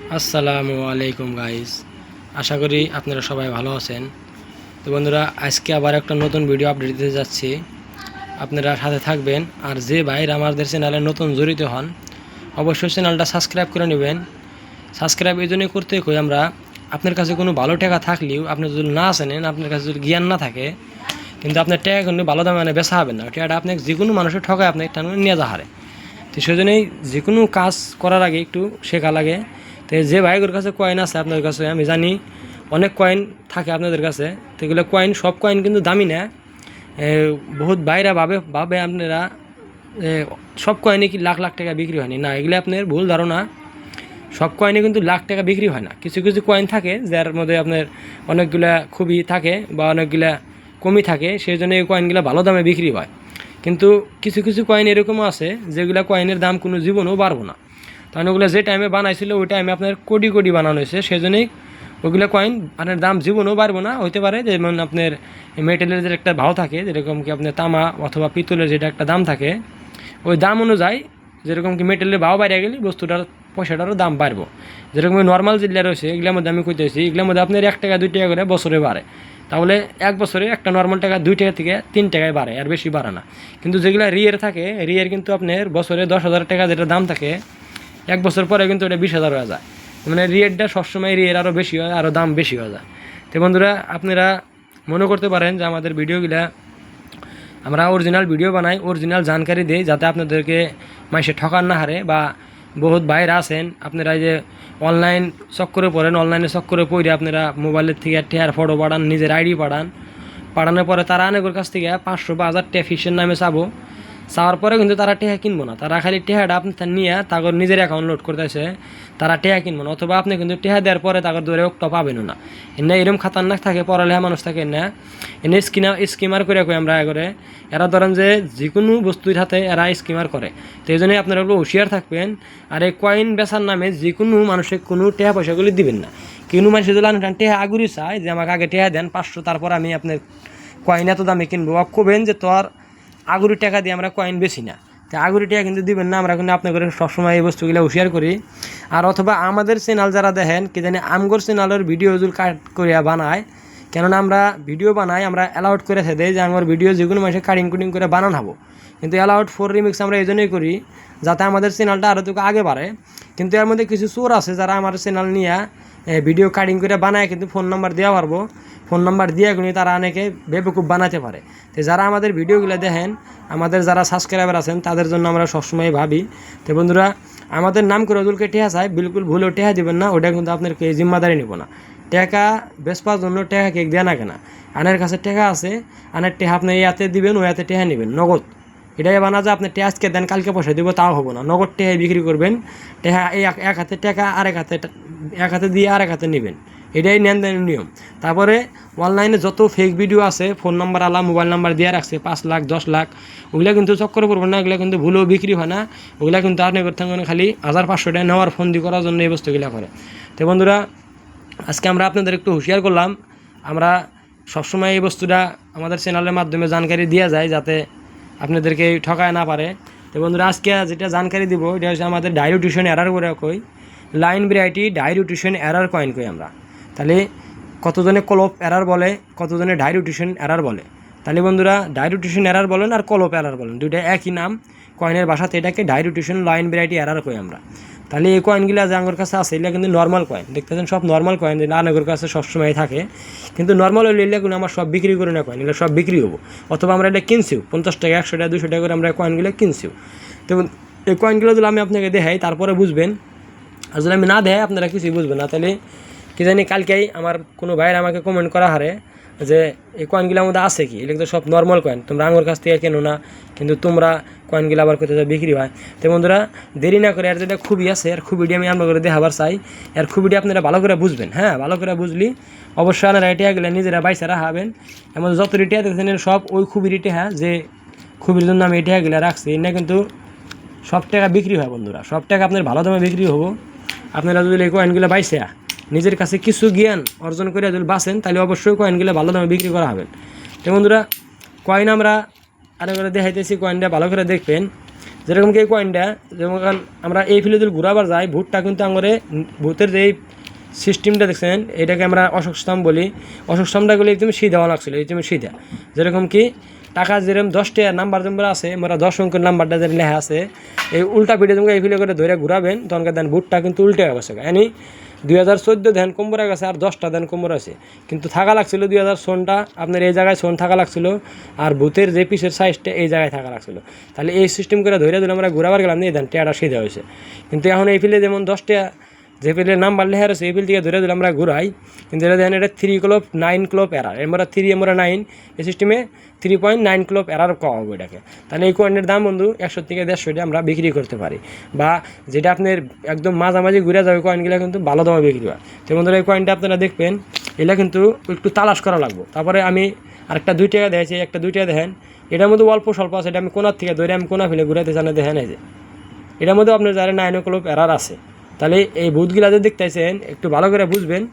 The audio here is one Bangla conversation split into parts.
আসসালামু আলাইকুম গাইস, আশা করি আপনারা সবাই ভালো আছেন। তো বন্ধুরা, আজকে আবার একটা নতুন ভিডিও আপডেট দিতে যাচ্ছি, আপনারা সাথে থাকবেন। আর যে ভাইরা আমাদের চ্যানেলে নতুন জড়িত হন, অবশ্যই চ্যানেলটা সাবস্ক্রাইব করে নেবেন। সাবস্ক্রাইব এই জন্যই করতে কই, আমরা আপনার কাছে কোনো ভালো টাকা থাকলেও আপনি যদি না জানেন, আপনার কাছে যদি জ্ঞান না থাকে, কিন্তু আপনার টাকা কিন্তু ভালো দামে মানে বেচা হবে না। টাকাটা আপনাকে যে কোনো মানুষের ঠকায় আপনাকে নিয়ে যা হারে। তো সেই জন্যই যে কোনো কাজ করার আগে একটু শেখা লাগে। তো যে ভাইগুলোর কাছে কয়েন আছে আপনাদের কাছে, আমি জানি অনেক কয়েন থাকে আপনাদের কাছে, তো এগুলো কয়েন, সব কয়েন কিন্তু দামি না। বহুত ভাইরা ভাবে আপনারা সব কয়েনে কি লাখ লাখ টাকা বিক্রি হয়নি, না, এগুলো আপনার ভুল ধারণা। সব কয়েনে কিন্তু লাখ টাকা বিক্রি হয় না। কিছু কিছু কয়েন থাকে যার মধ্যে আপনার অনেকগুলা খুবই থাকে বা অনেকগুলা কমই থাকে, সেই জন্য এই কয়েনগুলো ভালো দামে বিক্রি হয়। কিন্তু কিছু কিছু কয়েন এরকমও আছে যেগুলো কয়েনের দাম কোনো জীবনেও বাড়বো না। কারণ ওগুলো যে টাইমে বানাইছিল ওই টাইমে আপনার কোটি কোটি বানানো হয়েছে, সেই জন্যই ওইগুলো কয়েন আপনার দাম জীবনেও বাড়বো না। হইতে পারে যেমন আপনার মেটেলের যে একটা ভাও থাকে, যেরকম কি আপনার তামা অথবা পিতলের যেটা একটা দাম থাকে, ওই দাম অনুযায়ী যেরকম কি মেটেলের ভাও বাইরে গেলে বস্তুটার পয়সাটারও দাম বাড়বো। যেরকম নর্মাল যেগুলো রয়েছে এগুলোর মধ্যে আমি কইতেছি, এগুলোর মধ্যে আপনার 1 টাকা 2 টাকা করে বছরে বাড়ে। তাহলে এক বছরে একটা নর্মাল টাকা 2 টাকা থেকে 3 টাকায় বাড়ে, আর বেশি বাড়ে না। কিন্তু যেগুলো রিয়ের থাকে, রিয়ের কিন্তু আপনার বছরে 10,000 টাকা যেটা দাম থাকে, এক বছর পরে কিন্তু এটা 20,000 হয়ে যায়। মানে রিয়েরটা সবসময় রিয়ের আরও বেশি হয়, আরও দাম বেশি হয়ে যায়। তো বন্ধুরা, আপনারা মনে করতে পারেন যে আমাদের ভিডিওগুলা আমরা অরিজিনাল ভিডিও বানাই, অরিজিনাল জানকারি দিই, যাতে আপনাদেরকে মানুষে ঠকান না হারে। বা বহুত বাইরে আছেন আপনারা, যে অনলাইন চক্করে পড়েন, অনলাইনে চক্করে পড়ে আপনারা মোবাইলের থেকে টেয়ার ফটো পাঠান, নিজের আইডি পাঠানোর পরে তারা অনেকের কাছ থেকে 500 বা 1000 টাকা ফিসের নামে চাওয়ার পরে কিন্তু তারা টেহা কিনবো না। তারা খালি টেহাটা আপনি নিয়ে তাদের নিজের অ্যাকাউন্ট লোড করতেছে, তারা টেহা কিনবো না। অথবা আপনি কিন্তু টেহা দেওয়ার পরে তাদের ধরে একটা পাবেনও না। এনে এরকম খাতারনাক থাকে, পড়ালেখা মানুষ থাকে না। এনে স্কিমার করে আমরা করে, এরা ধরেন যে কোনো বস্তুর হাতে এরা স্কিমার করে। তো এই জন্যই আপনারা একটু হুঁশিয়ার থাকবেন। আর এই কয়েন বেচার নামে যে কোনো মানুষের কোনো টেহা পয়সাগুলি দিবেন না। কোনো মানুষ যদি টেহা আগুরি চায় যে আমাকে আগে টেহা দেন 500, তারপর আমি আপনার কয়েন এত দামে কিনবো, কবেন যে তোর আগুরি টাকা দিয়ে আমরা কয়েন বেশি না। তো আগুরি টাকা কিন্তু দিবেন না। আমরা কিন্তু আপনাদের সবসময় এই বস্তুগুলো হুঁশিয়ার করি। আর অথবা আমাদের চ্যানেল যারা দেখেন, কি জানি আমগর চ্যানেলের ভিডিও যদি কাট করিয়া বানায়, কেননা আমরা ভিডিও বানাই, আমরা অ্যালাউড করে দেয় যে আমার ভিডিও যেগুলো মানুষের কাটিং কুটিং করে বানানো হবো। কিন্তু অ্যালাউড ফর রিমিক্স আমরা এই জন্যই করি যাতে আমাদের চ্যানেলটা আরও তো আগে বাড়ে। কিন্তু এর মধ্যে কিছু চোর আছে যারা আমার চ্যানেল নিয়ে ভিডিও কাটিং করে বানায়, কিন্তু ফোন নাম্বার দেওয়া পারবো, ফোন নাম্বার দিয়ে কিন্তু তারা অনেকে বেবকুব বানাতে পারে। তো যারা আমাদের ভিডিওগুলো দেখেন, আমাদের যারা সাবস্ক্রাইবার আছেন, তাদের জন্য আমরা সবসময় ভাবি। তো বন্ধুরা, আমাদের নাম করে ওদেরকে টেহা চাই, বিলকুল ভুলেও টেহা দেবেন না। ওটা কিন্তু আপনাকে জিম্মাদারি নেব না। টাকা বেচবার জন্য টাকা কেক দেয়া না কেনা, আনের কাছে টাকা আছে, আনের টেহা আপনি ইয়াতে দিবেন, ওই হাতে টেহা নেবেন নগদ। এটাই বানা যে আপনি টেহা আজকে দেন কালকে পয়সা দিব, তাও হবো না। নগদ টেহাই বিক্রি করবেন। টেহা এই এক হাতে টাকা, এক হাতে দিয়ে আরেক হাতে নেবেন। এটাই লেনদেনের নিয়ম। তারপরে অনলাইনে যত ফেক ভিডিও আছে, ফোন নাম্বার আলা, মোবাইল নাম্বার দিয়ে রাখছে 5 লাখ 10 লাখ, ওগুলো কিন্তু চক্করে পড়বেন না। ওগুলো কিন্তু ভুলেও বিক্রি হয় না। ওগুলো কিন্তু আপনি করতে খালি 1500 টাকা নেওয়ার ফোন দিয়ে করার জন্য এই বস্তুগুলো করে। তো বন্ধুরা, আজকে আমরা আপনাদের একটু হুঁশিয়ার করলাম। আমরা সবসময় এই বস্তুটা আমাদের চ্যানেলের মাধ্যমে জানকারি দেওয়া যায়, যাতে আপনাদেরকে ঠকায় না পারে। তো বন্ধুরা, আজকে যেটা জানকারি দিব, এটা হচ্ছে আমাদের ডাইরিউটেশন এরার করে কই, লাইন ভ্যারাইটি ডাইরিউটেশন এরার কয়েন কই আমরা। তাহলে কতজনে কলপ এরার বলে, কতজনে ডাইরিউটেশন এরার বলে। তাহলে বন্ধুরা, ডাইরিউটেশন এরার বলেন আর কলপ এরার বলেন, দুইটা একই নাম কয়েনের ভাষাতে। এটাকে ডাইরিউটেশন লাইন ভ্যারাইটি এরার কই আমরা। তাহলে এই কয়েনগুলো যে আমার কাছে আছে, এগুলো কিন্তু নর্মাল কয়েন, দেখতেছেন সব নর্মাল কয়েন, যে আনেকের কাছে সবসময় থাকে। কিন্তু নর্মাল হলে এগুলো আমার সব বিক্রি করে না, কয়েন এগুলো সব বিক্রি হবো। অথবা আমরা এটা কিনছিও 50 টাকা, 100 টাকা, 200 টাকা করে আমরা কয়েনগুলো কিনছিও। তো এই কয়েনগুলো যদি আমি আপনাকে দেখাই, তারপরে বুঝবেন। আর যদি আমি না দেখাই, আপনারা কিছুই বুঝবেন না। তাহলে কি জানি কালকেই আমার কোনো ভাইয়ের আমাকে কমেন্ট করা হারে যে এই কয়েনগুলোর মধ্যে আছে কি, এগুলো তো সব নর্মাল কয়েন, তোমরা আঙুর কাছ থেকে কেনো না, কিন্তু তোমরা কয়েনগুলো আবার কোথাও বিক্রি হয়। তো বন্ধুরা, দেরি না করে, আর যেটা খুবই আছে, আর খুবিটি আমি আপনার করে দেখাবার চাই। আর খুবিটি আপনারা ভালো করে বুঝবেন। হ্যাঁ, ভালো করে বুঝলি অবশ্যই আপনারা টিয়াগুলো নিজেরা বাইসা রাখাবেন। এমন যত টিয়া দেখছেন সব ওই খুবির টিয়া, যে খুবির জন্য আমি এই টিয়াগুলো রাখছি না। কিন্তু সব টাকা বিক্রি হয় বন্ধুরা, সব টাকা আপনার ভালো দামে বিক্রি হবো। আপনারা যদি এই কয়েনগুলো বাইসা নিজের কাছে কিছু জ্ঞান অর্জন করে যদি বাঁচেন, তাহলে অবশ্যই কয়েনগুলো ভালো দামে বিক্রি করা হবে। তো বন্ধুরা, কয়েন আমরা আরও করে দেখাইতেছি, কয়েনটা ভালো করে দেখবেন। যেরকম কি এই কয়েনটা যেমন আমরা এই ফিলে যদি ঘুরাবার যাই ভূতটা কিন্তু আমাদের ভূতের যে সিস্টেমটা দেখছেন এটাকে আমরা অশোক স্তম্ভ বলি। অশোক স্তম্ভটা গেলে তুমি সিধা লাগছিল এই তুমি সিধা যেরকম কি টাকা যেরকম 10টা নাম্বার যেমন আছে আমরা 10 অঙ্কের নাম্বারটা যেন লেখা আছে এই উল্টা পিঠে তুমি এই ফিলে করে ধরে ঘুরাবেন তখনকার দেন ভূতটা কিন্তু উল্টে গেছে এনি 2014 ধ্যান কোম্বরা গেছে আর 10টা ধ্যান কোম্বর আছে কিন্তু থাকা লাগছিল 2000 আপনার এই জায়গায় সোন থাকা লাগছিল আর ভূতের যে পিসের সাইজটা এই জায়গায় থাকা লাগছিল। তাহলে এই সিস্টেম করে ধরে ধরে আমরা ঘুরাবার গেলাম এই ধ্যান টেয়াটা সিধা হয়েছে। কিন্তু এখন এই ফিলে যেমন 10টা যে ফিলের নাম্বার লেখা আছে এই ফিল থেকে ধরে ধরে আমরা ঘুরাই কিন্তু এটা দেখেন এটা 3 ক্লব 9 ক্লব এরার আমরা 3 আমরা 9 এই সিস্টেমে 3.9 ক্লব এরার কম হবে এটাকে। তাহলে এই কয়েনের দাম বন্ধু 100 থেকে 150 আমরা বিক্রি করতে পারি বা যেটা আপনার একদম মাঝামাঝি ঘুরে যাবে কয়েনগুলো কিন্তু ভালো দামে বিক্রি হয়। তো বন্ধুরা এই কয়েনটা আপনারা দেখবেন এটা কিন্তু একটু তালাশ করা লাগবে। তারপরে আমি আরেকটা 2 টাকা দিয়েছি একটা 2 টাকা দেখেন এটার মধ্যে অল্প স্বল্প আছে এটা আমি কোনার থেকে ধরে আমি কোনা ফেলে ঘুরাতে জানা দেখেন এই যে এটার মধ্যে আপনার যারা 9 ক্লব এরার আছে। তাহলে এই ভূতগুলা যে দেখতেছেন একটু ভালো করে বুঝবেন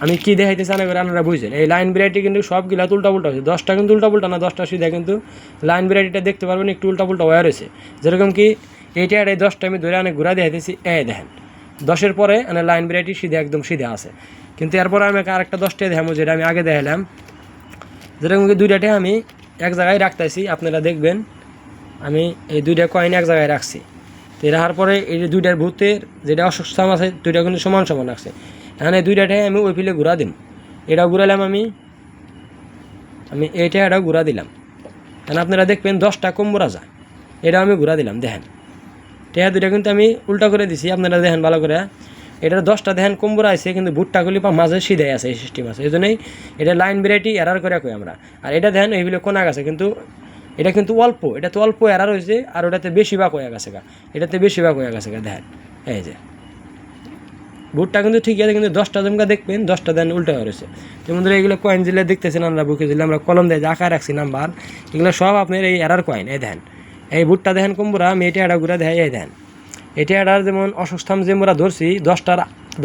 আমি কি দেখাইতে চান করে আপনারা বুঝছেন। এই লাইন ভ্যারাইটি কিন্তু সবগুলা উল্টা পুল্টা হয়েছে 10টা কিন্তু উল্টা পুল্টা না 10টা সিধা কিন্তু লাইন ভ্যারাইটিটা দেখতে পারবেন একটু উল্টা পুল্টা ওয়ার হয়েছে। যেরকম কি এইটা আর এই 10টা আমি ধরে অনেক ঘুরা দেখাইতেছি এই দেখেন 10-এর পরে মানে লাইন ভ্যারাইটি সিধা একদম সিধা আছে কিন্তু এরপরে আমি আরেকটা 10টা দেখাবো যেটা আমি আগে দেখালাম। যেরকম কি 2টাতে আমি এক জায়গায় রাখতেছি আপনারা দেখবেন আমি এই 2টা কয়েন এক জায়গায় রাখছি। তো রাখার পরে এই যে 2টার ভূতের যেটা অসুস্থম আছে 2টা কিন্তু সমান সমান রাখছে। এখন এই 2টাতে আমি ওই ফিলে ঘুরা দিম এটাও ঘুরালাম আমি এইটা এটাও ঘুরা দিলাম। এখন আপনারা দেখবেন 10টা কোম্বরা যায় এটাও আমি ঘুরা দিলাম দেখেন টেয়া 2টা কিন্তু আমি উল্টা করে দিছি আপনারা দেখেন ভালো করে এটার 10টা দেখেন কোম্বরা আছে কিন্তু ভুট্টা গুলি মাঝে সিধাই আছে এই সিস্টেম আছে এই জন্যই এটা লাইন ভ্যারাইটি এরার করে কই আমরা। আর এটা দেখেন এইগুলো কোনা গেছে কিন্তু এটা কিন্তু অল্প এটা তো অল্প এরার হয়েছে আর ওটাতে বেশি ভাগ হয়ে গেছে গা এটাতে বেশি ভাগ হয়ে গেছে গা দেখেন এই যে ভুট্টা কিন্তু ঠিক আছে কিন্তু 10টা জমকা দেখবেন 10টা দেন উল্টা হয়েছে। তো বন্ধুরা এগুলো কয়েন জিলে দেখতেছেন আমরা বুকে জিলে আমরা কলম দিয়ে আঁকা রাখছি নাম্বার এগুলো সব আপনার এই এরার কয়েন এই দেখেন এই ভুট্টা দেখেন কুম্বরা আমি এটা এটা ঘুরা দেখাই এই দেখেন এটা এটার যেমন অসুস্থাম যে আমরা ধরছি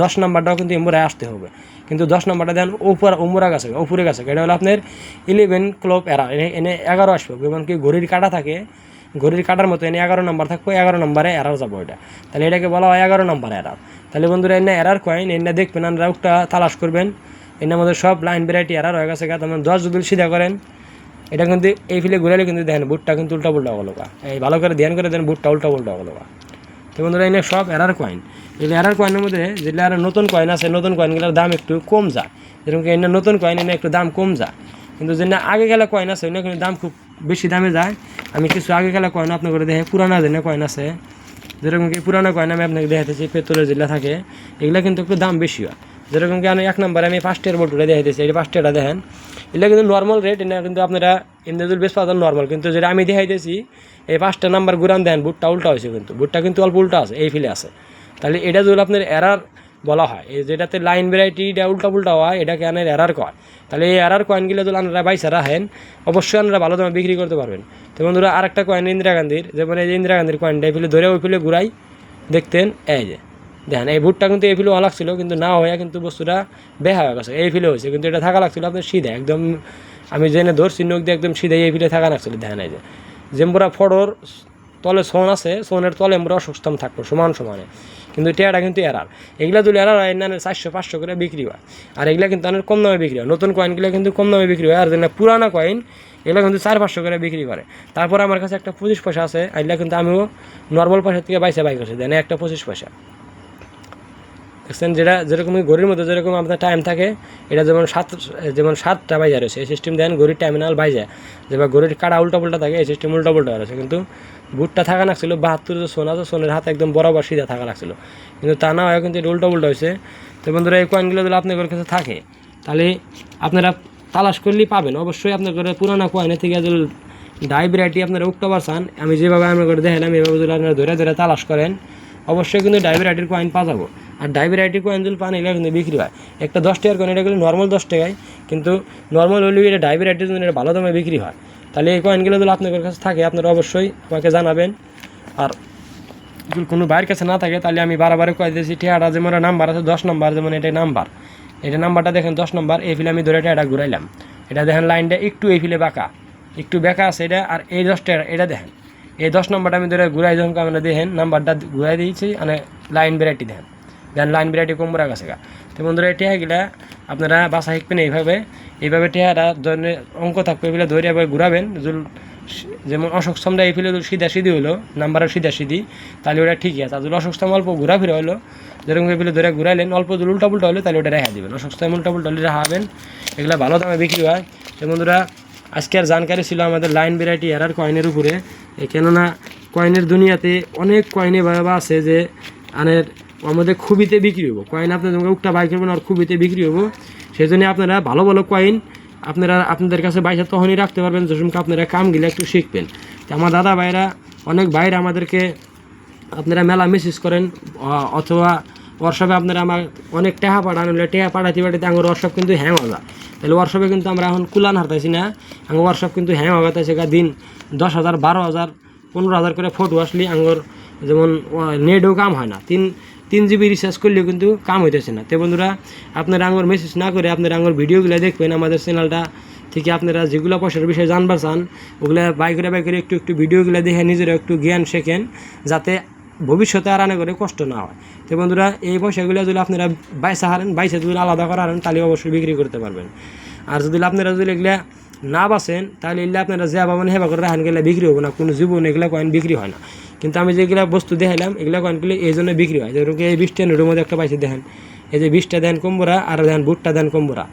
10 নাম্বারটাও কিন্তু এমরায় আসতে হবে কিন্তু 10 নাম্বারটা দেন উপরে গেছে উপরে গেছে এটা হলো আপনার 11 ক্লব এরা এনে 11 আসবে যেমন কি ঘড়ির কাটা থাকে ঘড়ির কাটার মতো এনে 11 নাম্বার থাকবে 11 নম্বরে এরার যাবো এটা তাহলে এটাকে বলা হয় 11 নাম্বার এরার। তাহলে বন্ধুরা এনে এরার কয়েন এনে দেখবেন আপনারা একটা তালাশ করবেন এর মধ্যে সব লাইন ভ্যারাইটি এরার হয়ে গেছে তেমন 10 যদি সিধা করেন এটা কিন্তু এই ফিলে ঘুরালে কিন্তু দেখেন বুটটা কিন্তু উল্টা পুল্টা হলো এই ভালো করে ধ্যান করে দেন বুটটা উল্টা পুল্টা হলো। তো বন্ধুরা এনে সব এরার কয়েন এগুলো এরার কয়েনের মধ্যে যেগুলো আর নতুন কয়েন আছে নতুন কয়েনগুলোর দাম একটু কম যায় যেরকম এনে নতুন কয়েন এনে একটু দাম কম যায় কিন্তু যেটা আগে গেলে কয়েন আছে ওইটা কিন্তু দাম খুব বেশি দামে যায়। আমি কিছু আগে গেলে কয়েন আপনার করে দেখে পুরানা যেন কয়েন আছে যেরকম কি পুরানো কয়েন আমি আপনাকে দেখাতেছি পেতলের যেগুলো থাকে এগুলো কিন্তু একটু দাম বেশি হয়। যেরকম কি আমি 1 নম্বরে আমি 5টার বোল্টটা দেখাইতেছি এই 5টাটা দেখেন এগুলো কিন্তু নর্মাল রেট এটা কিন্তু আপনারা এমনি যদি বেশ পাওয়া নর্মাল কিন্তু যেটা আমি দেখাইতেছি এই 5টা নাম্বার ঘুরান দেন বুটটা উল্টা হয়েছে কিন্তু বুটটা কিন্তু অল্প উল্টা আছে এই ফিলে আছে। তাহলে এটা যদি আপনার এরার বলা হয় এই যেটাতে লাইন ভ্যারাইটিটা উল্টা পুল্টা হয় এটাকে আনের এরার কয়। তাহলে এই এরার কয়েনগুলো যদি আপনারা বাইসা রাখেন অবশ্যই আপনারা ভালো দামে বিক্রি করতে পারবেন। তো বন্ধুরা আরেকটা কয়েন ইন্দিরা গান্ধীর যেমন এই যে ইন্দিরা গান্ধীর কয়েনটা এই ফিলে ধরে ওই ফিলে ঘুরাই দেখতেন এই যে দেখেন এই বুটটা কিন্তু এই ফিলে লাগছিল কিন্তু না হয়ে কিন্তু বস্তুটা বেহা হয়ে গেছে এই ফিলে হয়েছে কিন্তু এটা থাকা লাগছিল আপনার সিধা একদম আমি জেনে ধরছি নখ দিয়ে একদম সিধা এই ফিলে থাকা লাগছিল দেখেন এই যে যেমরা ফটোর তলে সোন আছে সোনের তলে আমরা অসুস্থম থাকবো সমান সমানে কিন্তু টেয়াটা কিন্তু এরার এগুলা যদি এরার হয় না 400-500 করে বিক্রি হয় আর এগুলা কিন্তু অনেক কম দামে বিক্রি হয় নতুন কয়েনগুলো কিন্তু কম দামে বিক্রি হয় আর যেটা পুরানো কয়েন এগুলো কিন্তু 400-500 করে বিক্রি করে। তারপর আমার কাছে একটা 25 পয়সা আছে এগুলা কিন্তু আমিও নর্মাল পয়সা থেকে বাই করছি দেন একটা 25 পয়সা দেখছেন যেটা যেরকম ঘড়ির মধ্যে যেরকম আপনার টাইম থাকে এটা যেমন 7টা বাজে রয়েছে এই সিস্টেম দেন ঘড়ির টার্মিনাল বাইজা যেবার ঘড়ির কাটা উল্টা পুল্টা থাকে এই সিস্টেম উল্টা পুল্টা রয়েছে কিন্তু বুটটা থাকা লাগছিল 72 যে সোন আছে সোনের হাতে একদম বরাবর সিধা থাকা লাগছিল কিন্তু তা না হয় কিন্তু এটা উল্টা পুল্টা হয়েছে। তো বন্ধুরা এই কয়েনগুলো যদি আপনাদের কাছে থাকে তাহলে আপনারা তালাশ করলেই পাবেন অবশ্যই আপনার ঘরে পুরানো কয়েনের থেকে যদি ডাই ভ্যারাইটি আপনারা উঠতে পারছেন আমি যেভাবে আমরা করে দেখালাম এইভাবে যদি আপনারা ধরে ধরে তালাশ করেন অবশ্যই কিন্তু ডাই ভ্যারাইটির কয়েন পাওয়া যাবো। আর ডাই ভ্যারাইটির কয়েন যদি পান এগুলো কিন্তু বিক্রি হয় একটা 10 টাকার কয়েন এটা কিন্তু নর্মাল 10 টাকায় কিন্তু নর্মাল হলেও এটা ডাই ভ্যারাইটির জন্য এটা ভালো দামে বিক্রি হয়। তাহলে এই কয়েনগুলো যদি আপনাদের কাছে থাকে আপনারা অবশ্যই আমাকে জানাবেন। আর যদি কোনো বাইরের কাছে না থাকে তাহলে আমি বারবারে কয়ে দিয়েছি টিয়াটা যেমন নাম্বার আছে 10 নম্বর যেমন এটা নাম্বারটা দেখেন 10 নম্বর এই ফিলে আমি ধরে এটা ঘুরাইলাম এটা দেখেন লাইনটা একটু এই ফিলে বাঁকা একটু বেঁকা আছে এটা আর এই 10 টাকা এটা দেখেন এই 10 নম্বরটা আমি ধরে ঘুরাই যখন আমরা দেখেন নাম্বারটা ঘুরাই দিয়েছি মানে লাইন ভ্যারাইটি দেন লাইন ভ্যারাইটি কম্বরা গেছে গা। তো বন্ধুরা এই টেহাগুলা আপনারা বাসা শিখবেন এইভাবে টেহারা ধরনের অঙ্ক থাকবে এগুলো ধরে এবার ঘুরাবেন। যেমন অশোক স্তম্ভটা এই ফেলে সিধা সিধি হলো নাম্বারও সিধা সিধি, তাহলে ওটা ঠিকই আছে। আর যদি অশোক স্তম্ভ অল্প ঘোরাফেরা হলো যেরকম এগুলো ধরে ঘুরাইলেন অল্প যদি উল্টা পুল্টা হলে তাহলে ওটা রেখা দেবেন, অশোক স্তম্ভ উল্টা পুল্টা হলে রাখাবেন। এগুলো ভালো দামে বিক্রি হয়। তো বন্ধুরা আজকে আর জানকারি ছিল আমাদের লাইন ভ্যারাইটি এরার কয়েনের উপরে, কেননা কয়েনের দুনিয়াতে অনেক কয়েনে বা আছে যে আনের আমাদের খুবিতে বিক্রি হবো কয়েন, আপনাদের উকটা বাই করবেন আর খুবিতে বিক্রি হবো। সেই জন্য আপনারা ভালো ভালো কয়েন আপনাদের কাছে বাইসা তখনই রাখতে পারবেন যখন আপনারা কামগুলো একটু শিখবেন। তো আমার দাদা ভাইরা অনেক বাইরে আমাদেরকে আপনারা মেলা মেসেজ করেন অথবা ওয়ার্কশপে আপনারা আমার অনেক টেহা পাঠান, টেহা পাঠাতে আমার ওয়ার্কশপ কিন্তু হ্যাং হওয়া যায়। তাহলে ওয়ার্কশপে কিন্তু আমরা এখন কুলান হারতাইছি না, আমার ওয়ার্কশপ কিন্তু হ্যাং হওয়া যাচ্ছে দিন 10,000 12,000 15,000 করে ফটো আসলে আঙ্গর যেমন নেটও কাম হয় না, 3 GB রিচার্জ করলেও কিন্তু কাম হইতেছে না। তো বন্ধুরা আপনারা আঙ্গর মেসেজ না করে আপনারা আঙ্গর ভিডিওগুলো দেখবেন আমাদের চ্যানেলটা থেকে, আপনারা যেগুলো পয়সার বিষয়ে জানবার চান ওগুলো বাই করে একটু ভিডিওগুলো দেখে নিজেরা একটু জ্ঞান শেখেন যাতে ভবিষ্যতে আর আনে করে কষ্ট না হয়। তো বন্ধুরা এই পয়সাগুলো যদি আপনারা বাইসা যদি আলাদা করা হারেন তাহলে অবশ্যই বিক্রি করতে পারবেন। আর যদি আপনারা যদি এগুলা না বাঁচেন তাহলে এগুলো আপনারা যা পাবেন হেবা করে রাখেন গেলে বিক্রি হবে না, কোনো জীবন এগুলো কয়েন বিক্রি হয় না। কিন্তু আমি যেগুলো বস্তু দেখাইলাম এগুলো কয়েনগুলো এই জন্য বিক্রি হয়। যেরকম এই 20টা নোটের মধ্যে একটা পাইছে দেখেন, এই যে 20টা দেন কম্বোরা আর দেন বুটটা দেন কম্বোরা,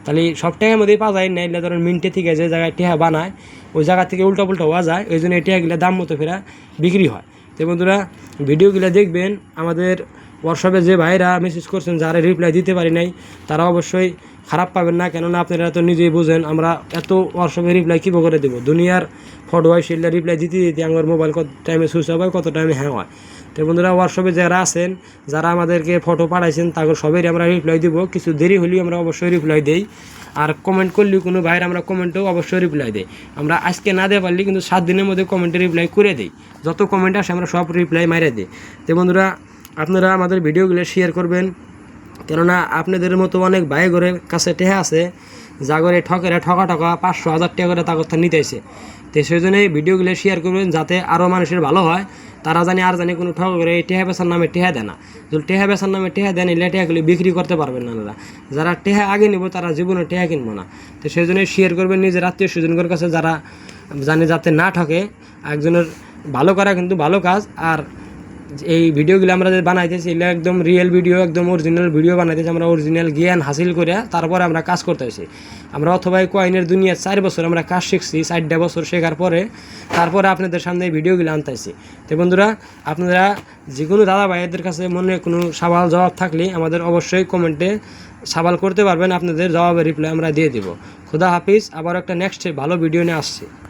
তাহলে সব টাকার মধ্যেই পাওয়া যায় না। এগুলো ধরেন মিন্টে থেকে যে জায়গায় টেহা বানায় ওই জায়গা থেকে উল্টা পুল্টা হওয়া যায়, ওই জন্য এই টেহাগুলো দাম মতো ফেরা বিক্রি হয়। তো বন্ধুরা ভিডিওগুলো দেখবেন। আমাদের ওয়ার্কশপে যে ভাইরা মেসেজ করছেন যারা রিপ্লাই দিতে পারি নাই তারা অবশ্যই খারাপ পাবেন না, কেননা আপনারা তো নিজেই বুঝেন আমরা এত ওয়ার্কশপে রিপ্লাই কী করে দেবো। দুনিয়ার ফটো হয় সেগুলো রিপ্লাই দিতে আমার মোবাইল কত টাইমে সুইচ অফ হয় কত টাইমে হ্যাং হয়। তো বন্ধুরা ওয়ার্কশপে যারা আছেন যারা আমাদেরকে ফটো পাঠাইছেন তাদের সবাই আমরা রিপ্লাই দিব, কিছু দেরি হলেও আমরা অবশ্যই রিপ্লাই দেই। আর কমেন্ট করলেও কোনো ভাইয়ের আমরা কমেন্টেও অবশ্যই রিপ্লাই দিই। আমরা আজকে না দিতে পারলে কিন্তু 7 দিনের মধ্যে কমেন্টে রিপ্লাই করে দিই, যত কমেন্ট আসে আমরা সব রিপ্লাই মাইরে দিই। তো বন্ধুরা আপনারা আমাদের ভিডিওগুলো শেয়ার করবেন, কেননা আপনাদের মতো অনেক ভাই ঘরে কাছে টেহা আছে যা করে ঠকা 500,000 টাকা করে তা কথা নিতেছে। তো সেই জন্যই ভিডিওগুলো শেয়ার করবেন যাতে আরও মানুষের ভালো হয়, তারা জানি কোনো ঠকা করে এই টেহা বেচার নামে টেহা দেয় না। যদি টেহা বেচার নামে টেহা দেন এলে টেহাগুলি বিক্রি করতে পারবেন না, যারা টেহা আগে নেব তারা জীবনে টেহা কিনবো না। তো সেই জন্যই শেয়ার করবেন নিজের আত্মীয় স্বজনদের কাছে যারা জানে যাতে না ঠকে। একজনের ভালো করা কিন্তু ভালো কাজ। আর এই ভিডিওগুলো আমরা যে বানাইতেছি এগুলো একদম রিয়েল ভিডিও, একদম অরিজিনাল ভিডিও বানাইতেছি আমরা, অরিজিনাল জ্ঞান হাসিল করে তারপরে আমরা কাজ করতেছি। আমরা অথবা কয়েনের দুনিয়া 4 বছর আমরা কাজ শিখছি, 4টা বছর শেখার পরে তারপরে আপনাদের সামনে এই ভিডিওগুলো আনতেছি। তো বন্ধুরা আপনারা যে কোনো দাদা ভাইদের কাছে মনে কোনো সওয়াল জবাব থাকলে আমাদের অবশ্যই কমেন্টে সওয়াল করতে পারবেন, আপনাদের জবাবের রিপ্লাই আমরা দিয়ে দেব। খুদা হাফিজ, আবার একটা নেক্সট ভালো ভিডিও নিয়ে আসছি।